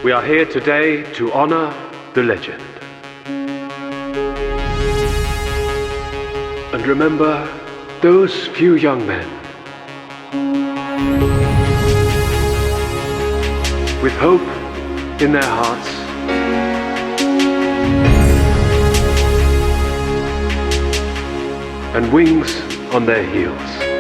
We are here today to honor the legend. And remember those few young men with hope in their hearts and wings on their heels.